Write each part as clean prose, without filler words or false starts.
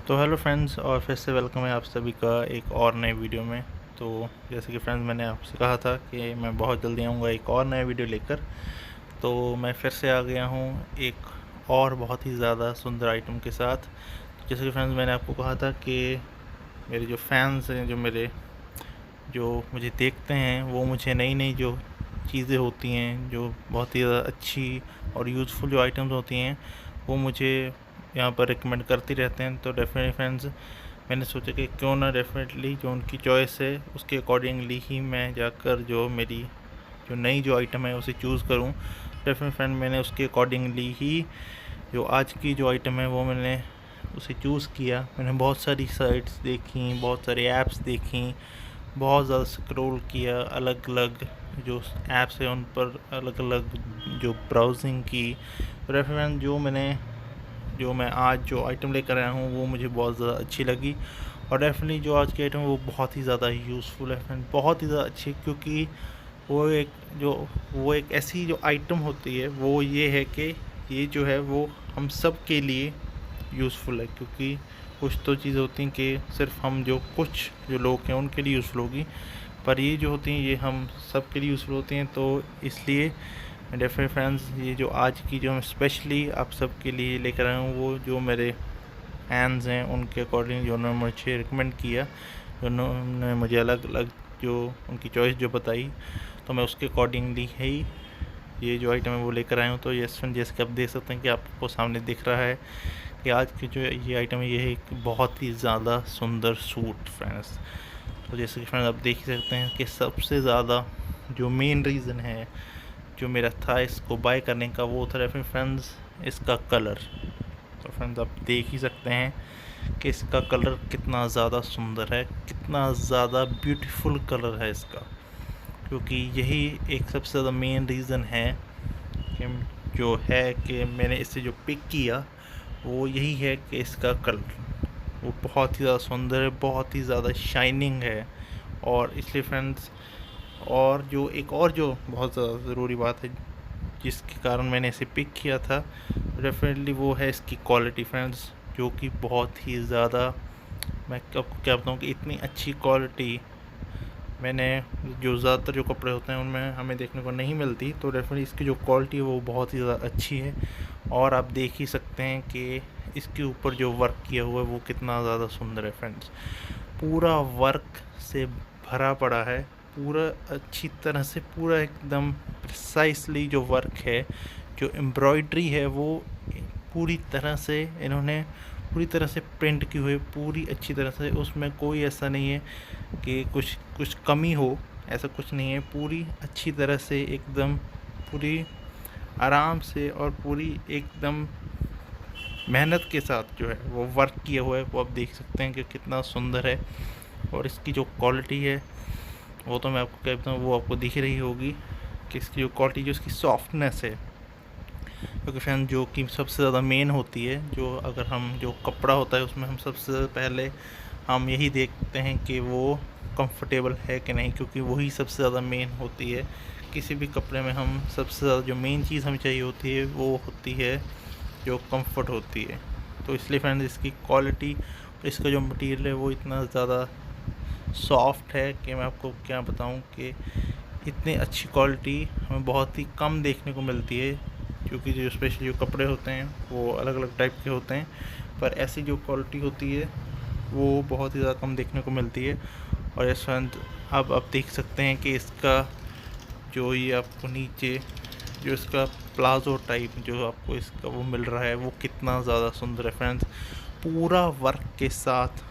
तो hello friends, और फिर से वेलकम है आप सभी का एक और नए वीडियो में। तो जैसे कि फ्रेंड्स, मैंने आपसे कहा था कि मैं बहुत जल्दी आऊँगा एक और नया वीडियो लेकर। तो मैं फिर से आ गया हूँ एक और बहुत ही ज़्यादा सुंदर आइटम के साथ। जैसे कि फ्रेंड्स, मैंने आपको कहा था कि मेरे जो फैंस हैं, जो मुझे देखते हैं, वो मुझे नई नई जो चीज़ें होती हैं, जो बहुत ही ज़्यादा अच्छी और यूज़फुल जो आइटम्स होती हैं, वो मुझे यहाँ पर रिकमेंड करते रहते हैं। तो डेफिनेटली फ्रेंड्स, मैंने सोचा कि क्यों ना डेफिनेटली जो उनकी चॉइस है उसके अकॉर्डिंगली ही मैं जाकर जो मेरी जो नई जो आइटम है उसे चूज़ करूँ। डेफिनेटली फ्रेंड, मैंने उसके अकॉर्डिंगली ही जो आज की जो आइटम है वो मैंने उसे चूज़ किया। मैंने बहुत सारी साइट्स देखी, बहुत सारी ऐप्स देखी, बहुत ज़्यादा स्क्रॉल किया, अलग अलग जो ऐप्स हैं उन पर अलग अलग जो ब्राउजिंग की। रेफरेंस जो मैं आज जो आइटम लेकर आया हूँ वो मुझे बहुत ज़्यादा अच्छी लगी। और डेफिनेटली जो आज की आइटम है वो बहुत ही ज़्यादा यूज़फुल है फ्रेंड, बहुत ही ज़्यादा अच्छी। क्योंकि वो एक जो वो एक ऐसी जो आइटम होती है वो ये है कि ये जो है वो हम सब के लिए यूज़फुल है। क्योंकि कुछ तो चीज़ होती हैं कि सिर्फ हम जो कुछ जो लोग हैं उनके लिए यूज़फुल होगी, पर ये जो होती हैं ये हम सब के लिए यूज़फुल होती हैं। तो इसलिए डेफिनेट फ्रेंड्स, ये जो आज की जो मैं स्पेशली आप सब के लिए लेकर आया हूँ, वो जो मेरे फैंस हैं उनके अकॉर्डिंग जो उन्होंने मुझे रिकमेंड किया, जो उन्होंने मुझे अलग अलग जो उनकी चॉइस जो बताई, तो मैं उसके अकॉर्डिंगली ही ये जो आइटम है वो लेकर आया हूँ। तो यस फ्रेंड, जैसे कि आप देख सकते हैं कि आपको सामने दिख रहा है कि आज की जो ये आइटम है ये है एक बहुत ही ज़्यादा सुंदर सूट फ्रेंड्स। तो जैसे कि फ्रेंड्स आप देख ही सकते हैं कि सबसे ज़्यादा जो मेन रीज़न है जो मेरा था इसको बाय करने का, वो था फ्रेंड्स इसका कलर। तो फ्रेंड्स आप देख ही सकते हैं कि इसका कलर कितना ज़्यादा सुंदर है, कितना ज़्यादा ब्यूटीफुल कलर है इसका। क्योंकि यही एक सबसे ज़्यादा मेन रीज़न है कि जो है कि मैंने इसे जो पिक किया वो यही है कि इसका कलर वो बहुत ही ज़्यादा सुंदर है, बहुत ही ज़्यादा शाइनिंग है। और इसलिए फ्रेंड्स, और जो एक और जो बहुत ज़्यादा ज़रूरी बात है जिसके कारण मैंने इसे पिक किया था, डेफिनेटली वो है इसकी क्वालिटी फ्रेंड्स, जो कि बहुत ही ज़्यादा, मैं आपको क्या बताऊँ कि इतनी अच्छी क्वालिटी मैंने जो ज़्यादातर जो कपड़े होते हैं उनमें हमें देखने को नहीं मिलती। तो डेफिनेटली इसकी जो क्वालिटी है वो बहुत ही ज़्यादा अच्छी है। और आप देख ही सकते हैं कि इसके ऊपर जो वर्क किया हुआ है वो कितना ज़्यादा सुंदर है फ्रेंड्स। पूरा वर्क से भरा पड़ा है, पूरा अच्छी तरह से, पूरा एकदम प्रिसाइसली जो वर्क है, जो एम्ब्रॉयडरी है वो पूरी तरह से इन्होंने पूरी तरह से प्रिंट की हुई, पूरी अच्छी तरह से। उसमें कोई ऐसा नहीं है कि कुछ कुछ कमी हो, ऐसा कुछ नहीं है। पूरी अच्छी तरह से एकदम पूरी आराम से और पूरी एकदम मेहनत के साथ जो है वो वर्क किया हुआ है, वो आप देख सकते हैं कि कितना सुंदर है। और इसकी जो क्वालिटी है वो तो मैं आपको क्या बताऊँ, वो आपको दिख रही होगी कि इसकी जो क्वालिटी, जो इसकी सॉफ्टनेस है। क्योंकि फ्रेंड जो कि सबसे ज़्यादा मेन होती है, जो अगर हम जो कपड़ा होता है उसमें हम सबसे पहले हम यही देखते हैं कि वो कंफर्टेबल है कि नहीं, क्योंकि वही सबसे ज़्यादा मेन होती है। किसी भी कपड़े में हम सबसे ज़्यादा जो मेन चीज़ हमें चाहिए होती है वो होती है जो कंफर्ट होती है। तो इसलिए फ्रेंड्स इसकी क्वालिटी, इसका जो मटेरियल है वो इतना ज़्यादा सॉफ्ट है कि मैं आपको क्या बताऊं कि इतनी अच्छी क्वालिटी हमें बहुत ही कम देखने को मिलती है। क्योंकि जो स्पेशली जो कपड़े होते हैं वो अलग अलग टाइप के होते हैं, पर ऐसी जो क्वालिटी होती है वो बहुत ही ज़्यादा कम देखने को मिलती है। और इस फ्रेंड अब आप देख सकते हैं कि इसका जो ये आपको नीचे जो इसका प्लाजो टाइप जो आपको इसका वो मिल रहा है वो कितना ज़्यादा सुंदर है फ्रेंड्स। पूरा वर्क के साथ,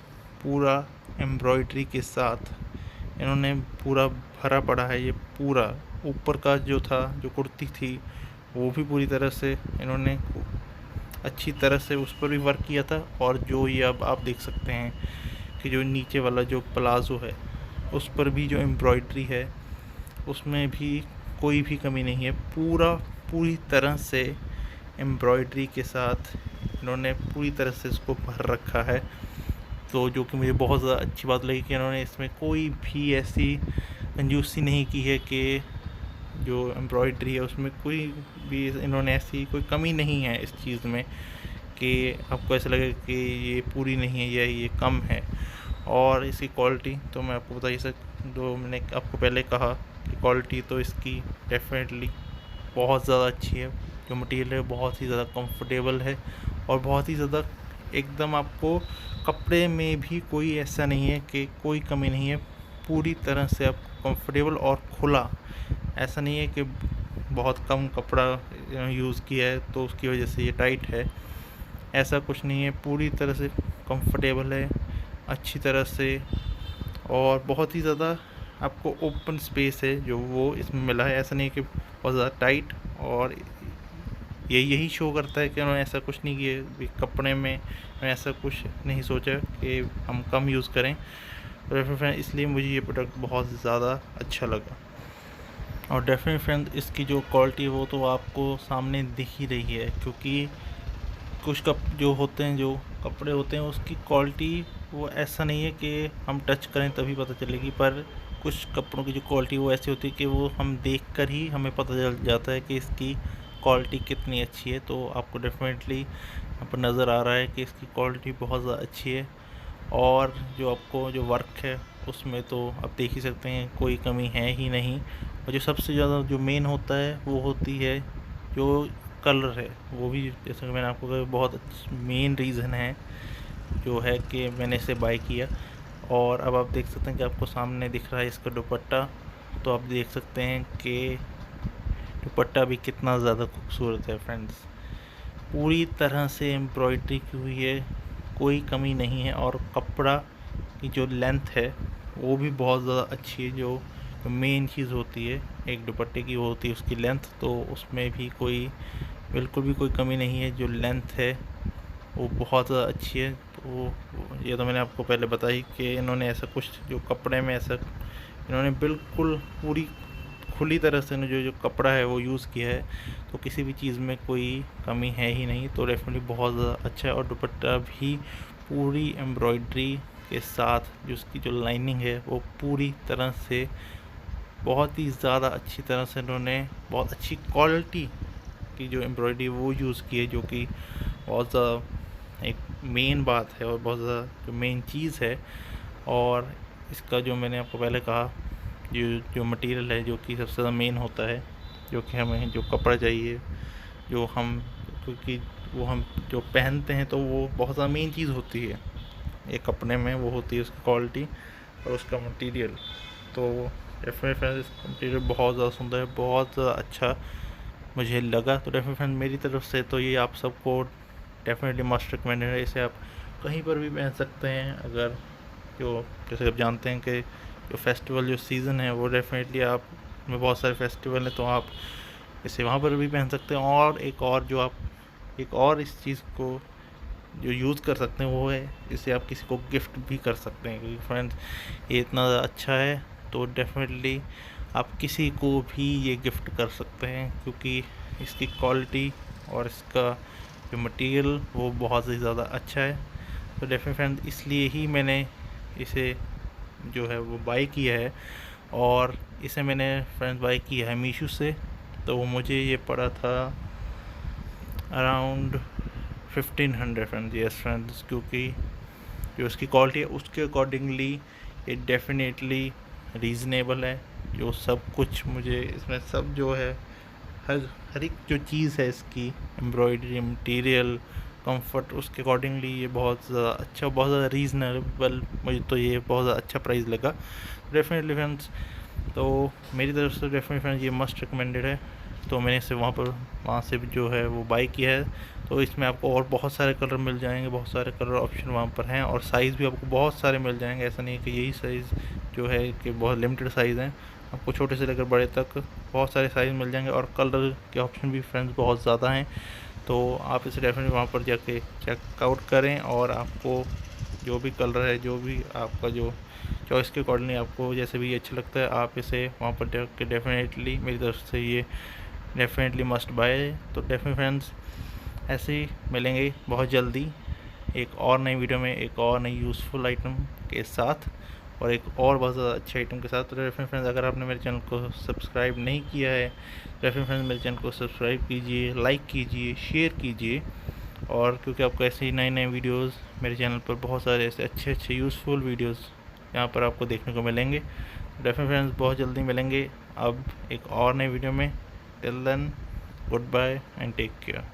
पूरा एम्ब्रॉयडरी के साथ इन्होंने पूरा भरा पड़ा है। ये पूरा ऊपर का जो था, जो कुर्ती थी, वो भी पूरी तरह से इन्होंने अच्छी तरह से उस पर भी वर्क किया था। और जो ये अब आप देख सकते हैं कि जो नीचे वाला जो प्लाजो है उस पर भी जो एम्ब्रॉयडरी है उसमें भी कोई भी कमी नहीं है। पूरी तरह से एम्ब्रॉयडरी के साथ इन्होंने पूरी तरह से इसको भर रखा है। तो जो कि मुझे बहुत ज़्यादा अच्छी बात लगी कि इन्होंने इसमें कोई भी ऐसी कंजूसी नहीं की है कि जो एम्ब्रॉयडरी है उसमें कोई भी इन्होंने ऐसी कोई कमी नहीं है इस चीज़ में कि आपको ऐसा लगे कि ये पूरी नहीं है या ये कम है। और इसकी क्वालिटी तो मैं आपको बता ही जो मैंने आपको पहले कहा कि क्वालिटी तो इसकी डेफिनेटली बहुत ज़्यादा अच्छी है। जो मटेरियल है बहुत ही ज़्यादा कंफर्टेबल है और बहुत ही ज़्यादा एकदम आपको कपड़े में भी कोई ऐसा नहीं है कि कोई कमी नहीं है। पूरी तरह से आप कंफर्टेबल और खुला, ऐसा नहीं है कि बहुत कम कपड़ा यूज़ किया है तो उसकी वजह से ये टाइट है, ऐसा कुछ नहीं है। पूरी तरह से कंफर्टेबल है अच्छी तरह से, और बहुत ही ज़्यादा आपको ओपन स्पेस है जो वो इसमें मिला है। ऐसा नहीं है कि बहुत ज़्यादा टाइट, और यही शो करता है कि उन्होंने ऐसा कुछ नहीं किया कपड़े में, ऐसा कुछ नहीं सोचा कि हम कम यूज़ करें। तो इसलिए मुझे ये प्रोडक्ट बहुत ज़्यादा अच्छा लगा। और डेफिनेट फ्रेंड इसकी जो क्वालिटी है वो तो आपको सामने दिख ही रही है, क्योंकि कुछ जो होते हैं, जो कपड़े होते हैं उसकी क्वालिटी वो ऐसा नहीं है कि हम टच करें तभी पता चलेगी, पर कुछ कपड़ों की जो क्वालिटी वो ऐसी होती है कि वो हम देख कर ही हमें पता चल जाता है कि इसकी क्वालिटी कितनी अच्छी है। तो आपको डेफिनेटली यहाँ पर नज़र आ रहा है कि इसकी क्वालिटी बहुत ज़्यादा अच्छी है। और जो आपको जो वर्क है उसमें तो आप देख ही सकते हैं कोई कमी है ही नहीं। और जो सबसे ज़्यादा जो मेन होता है वो होती है जो कलर है, वो भी जैसे कि मैंने आपको कहा बहुत मेन रीज़न है जो है कि मैंने इसे बाय किया। और अब आप देख सकते हैं कि आपको सामने दिख रहा है इसका दुपट्टा, तो आप देख सकते हैं कि दुपट्टा भी कितना ज़्यादा खूबसूरत है फ्रेंड्स। पूरी तरह से एम्ब्रॉयडरी की हुई है, कोई कमी नहीं है। और कपड़ा की जो लेंथ है वो भी बहुत ज़्यादा अच्छी है। जो मेन चीज़ होती है एक दुपट्टे की वो होती है उसकी लेंथ, तो उसमें भी बिल्कुल भी कोई कमी नहीं है। जो लेंथ है वो बहुत ज़्यादा अच्छी है। तो ये तो मैंने आपको पहले बताई कि इन्होंने ऐसा कुछ जो कपड़े में ऐसा इन्होंने बिल्कुल पूरी खुली तरह से जो कपड़ा है वो यूज़ किया है, तो किसी भी चीज़ में कोई कमी है ही नहीं। तो डेफिनेटली बहुत ज़्यादा अच्छा है। और दुपट्टा भी पूरी एम्ब्रॉयडरी के साथ जो उसकी जो लाइनिंग है वो पूरी तरह से बहुत ही ज़्यादा अच्छी तरह से इन्होंने बहुत अच्छी क्वालिटी की जो एम्ब्रॉयडरी वो यूज़ की है, जो कि बहुत ज़्यादा एक मेन बात है और बहुत ज़्यादा जो मेन चीज़ है। और इसका जो मैंने आपको पहले कहा जो मटेरियल है जो कि सबसे ज़्यादा मेन होता है, जो कि हमें जो कपड़ा चाहिए जो हम क्योंकि वो हम जो पहनते हैं तो वो बहुत ज़्यादा मेन चीज़ होती है एक कपड़े में, वो होती है उसकी क्वालिटी और उसका मटेरियल। तो डेफिनेट फ्रेंड इसका मटेरियल बहुत ज़्यादा सुंदर है, बहुत ज़्यादा अच्छा मुझे लगा। तो डेफिनेट फ्रेंड मेरी तरफ से तो ये आप सबको डेफिनेटली मस्ट रिकमेंडेड है। इसे आप कहीं पर भी पहन सकते हैं। अगर जो जैसे आप जानते हैं कि जो फेस्टिवल जो सीज़न है वो डेफिनेटली आप में बहुत सारे फेस्टिवल हैं, तो आप इसे वहाँ पर भी पहन सकते हैं। और एक और इस चीज़ को जो यूज़ कर सकते हैं वो है इसे आप किसी को गिफ्ट भी कर सकते हैं, क्योंकि फ्रेंड्स ये इतना अच्छा है तो डेफिनेटली आप किसी को भी ये गिफ्ट कर सकते हैं, क्योंकि इसकी क्वालिटी और इसका जो मटेरियल वो बहुत ही ज़्यादा अच्छा है। तो डेफिनेट फ्रेंड इसलिए ही मैंने इसे जो है वो बाय किया है। और इसे मैंने फ्रेंड्स बाय किया है मीशो से, तो वो मुझे ये पड़ा था अराउंड 1500 फ्रेंड्स। यस फ्रेंड्स, क्योंकि जो उसकी क्वालिटी है उसके अकॉर्डिंगली ये डेफिनेटली रीज़नेबल है। जो सब कुछ मुझे इसमें सब जो है हर एक जो चीज़ है इसकी एम्ब्रॉयडरी मटेरियल कंफर्ट उसके अकॉर्डिंगली ये बहुत ज़्यादा अच्छा, बहुत ज़्यादा रीज़नेबल, मुझे तो ये बहुत ज़्यादा अच्छा प्राइस लगा डेफिनेटली फ्रेंड्स। तो मेरी तरफ से डेफिनेटली फ्रेंड्स ये मस्ट रिकमेंडेड है। तो मैंने इसे वहाँ से भी जो है वो बाय किया है। तो इसमें आपको और बहुत सारे कलर मिल जाएंगे, बहुत सारे कलर ऑप्शन वहाँ पर हैं, और साइज़ भी आपको बहुत सारे मिल जाएंगे। ऐसा नहीं है कि यही साइज़ जो है कि बहुत लिमिटेड साइज़ हैं, आपको छोटे से लेकर बड़े तक बहुत सारे साइज़ मिल जाएंगे। और कलर के ऑप्शन भी फ्रेंड्स बहुत ज़्यादा हैं, तो आप इसे डेफिनेटली वहाँ पर जाके चेकआउट करें। और आपको जो भी कलर है, जो भी आपका जो चॉइस के अकॉर्डिंगली आपको जैसे भी अच्छा लगता है, आप इसे वहाँ पर जाके डेफिनेटली मेरी तरफ से ये डेफिनेटली मस्ट बाय। तो डेफिनेटली फ्रेंड्स ऐसे ही मिलेंगे बहुत जल्दी एक और नई वीडियो में, एक और नई यूज़फुल आइटम के साथ और एक और बहुत ज़्यादा अच्छे आइटम के साथ। तो डेफिनेटली फ्रेंड्स अगर आपने मेरे चैनल को सब्सक्राइब नहीं किया है, डेफिनेटली फ्रेंड्स मेरे चैनल को सब्सक्राइब कीजिए, लाइक कीजिए, शेयर कीजिए और क्योंकि आपको ऐसे ही नए नए वीडियोस मेरे चैनल पर बहुत सारे ऐसे अच्छे अच्छे यूज़फुल वीडियोस यहाँ पर आपको देखने को मिलेंगे। डेफिनेटली फ्रेंड्स, बहुत जल्दी मिलेंगे अब एक और नए वीडियो में। Till then, good bye and take care.